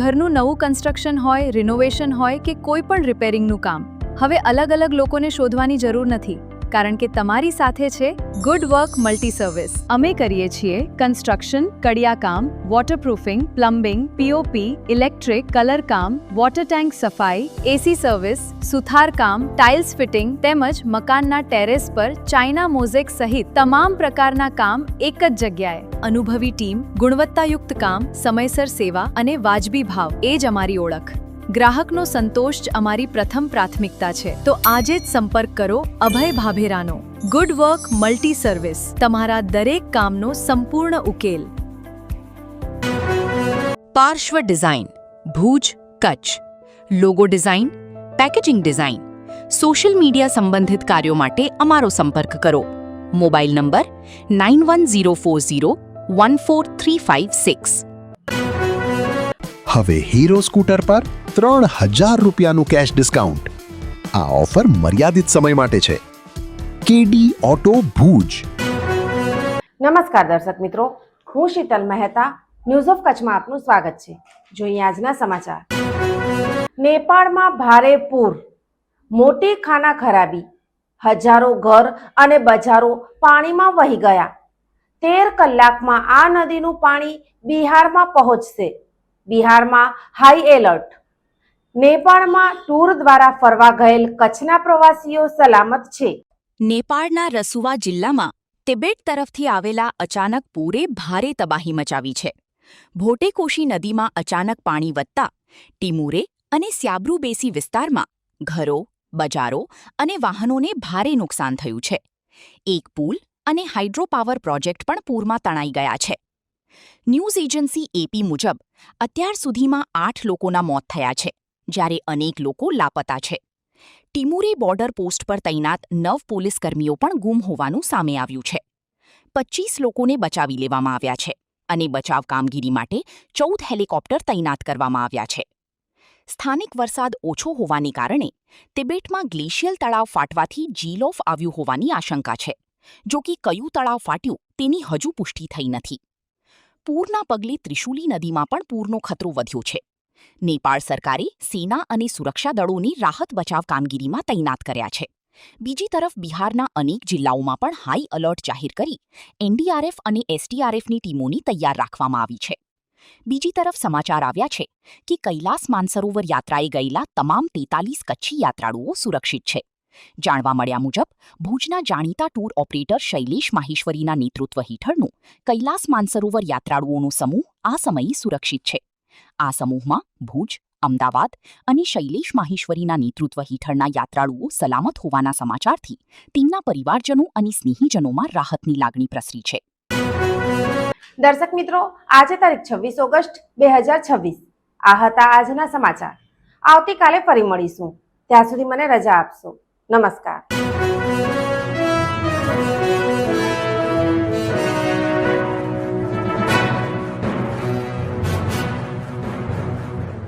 ઘરનું નવું કન્સ્ટ્રક્શન હોય, રિનોવેશન હોય કે કોઈ પણ રિપેરિંગનું કામ, હવે અલગ અલગ લોકોને શોધવાની જરૂર નથી, કારણ કે તમારી સાથે છે ગુડ વર્ક મલ્ટી સર્વિસ. અમે કરીએ છીએ કન્સ્ટ્રક્શન, કડિયાકામ, waterproofing, plumbing, POP, electric, colour કામ, વોટર ટેન્ક સફાઈ, એસી સર્વિસ, સુથાર કામ, ટાઇલ્સ ફિટિંગ તેમજ મકાનના ટેરેસ પર ચાઇના મોઝેક સહિત તમામ પ્રકારના કામ એક જ જગ્યાએ. અનુભવી ટીમ, ગુણવત્તાયુક્ત કામ, સમયસર સેવા અને વાજબી ભાવ એ જ અમારી ઓળખ. ગ્રાહકનો સંતોષ જ અમારી પ્રથમ પ્રાથમિકતા છે. તો આજે જ સંપર્ક કરો અભય ભાભેરાનો. ગુડ વર્ક મલ્ટી સર્વિસ, તમારા દરેક કામનો સંપૂર્ણ ઉકેલ. Parshva design, Bhuj, Kutch. Logo design, packaging design, social media સંબંધિત કાર્યો માટે અમારો સંપર્ક કરો. Mobile number 9104014356. હવે હીરો સ્કૂટર પર 3000 રૂપિયાનું કેશ ડિસ્કાઉન્ટ. આ ઓફર મર્યાદિત સમય માટે છે. કેડી ઓટો ભુજ. નમસ્કાર દર્શક મિત્રો, હું શીતલ મહેતા. ન્યૂઝ ઓફ કચ્છમાં આપનું સ્વાગત છે. જોઈએ આજના સમાચાર. નેપાળમાં ભારે પૂર, મોટી ખાના ખરાબી, હજારો ઘર અને બજારો પાણીમાં વહી ગયા. 13 કલાકમાં આ નદીનું પાણી બિહારમાં પહોંચશે. બિહારમાં હાઈ એલર્ટ. નેપાળમાં ટૂર દ્વારા ફરવા ગયેલ કચ્છના પ્રવાસીઓ સલામત છે. નેપાળના રસુવા જિલ્લામાં તિબેટ તરફથી આવેલા અચાનક પૂરે ભારે તબાહી મચાવી છે. ભોટેકોશી નદીમાં અચાનક પાણી વધતા ટીમુરે અને સ્યાબ્રુબેસી વિસ્તારમાં ઘરો, બજારો અને વાહનોને ભારે નુકસાન થયું છે. એક પુલ અને હાઇડ્રોપાવર પ્રોજેક્ટ પણ પૂરમાં તણાઈ ગયા છે. ન્યૂઝ એજન્સી એપી મુજબ અત્યાર સુધીમાં 8 લોકોના મોત થયા છે, જ્યારે અનેક લોકો લાપતા છે. ટિમુરે બોર્ડર પોસ્ટ પર તૈનાત 9 પોલીસકર્મીઓ પણ ગુમ હોવાનું સામે આવ્યું છે. 25 લોકોને બચાવી લેવામાં આવ્યા છે અને બચાવ કામગીરી માટે 14 હેલિકોપ્ટર તૈનાત કરવામાં આવ્યા છે. સ્થાનિક વરસાદ ઓછો હોવાને કારણે તિબેટમાં ગ્લેશિયલ તળાવ ફાટવાથી ઝીલ ઓફ આવ્યું હોવાની આશંકા છે. જો કે કયું તળાવ ફાટ્યું તેની હજુ પુષ્ટિ થઈ નથી. પૂરના પગલે ત્રિશુલી નદીમાં પણ પૂરનો ખતરો વધ્યો છે. નેપાળ સરકારે સેના અને સુરક્ષા દળોની રાહત બચાવ કામગીરીમાં તૈનાત કર્યા છે. બીજી તરફ બિહારના અનેક જિલ્લાઓમાં પણ હાઈ એલર્ટ જાહેર કરી એનડીઆરએફ અને એસડીઆરએફની ટીમોની તૈયાર રાખવામાં આવી છે. બીજી તરફ સમાચાર આવ્યા છે કે કૈલાસ માનસરોવર યાત્રાએ ગયેલા તમામ 43 કચ્છી યાત્રાળુઓ સુરક્ષિત છે. જાણવા મળ્યા મુજબ ભુજના જાણીતા ટૂર ઓપરેટર શૈલેષ માહેશ્વરીના નેતૃત્વ હેઠળનું કૈલાસ માનસરોવર યાત્રાળુઓનો સમૂહ આ સમયે સુરક્ષિત છે. આ સમૂહમાં ભુજ, અમદાવાદ અને શૈલેષ માહેશ્વરીના નેતૃત્વ હેઠળના યાત્રાળુઓ સલામત હોવાના સમાચારથી તેમના પરિવારજનો અને સ્નેહીજનોમાં રાહતની લાગણી પ્રસરી છે. દર્શક મિત્રો, આજે તારીખ 26 ઓગસ્ટ 2026. આ હતા આજના સમાચાર. આવતીકાલે ફરી મળીશું. ત્યાં સુધી મને રજા આપશો. નમસ્કાર.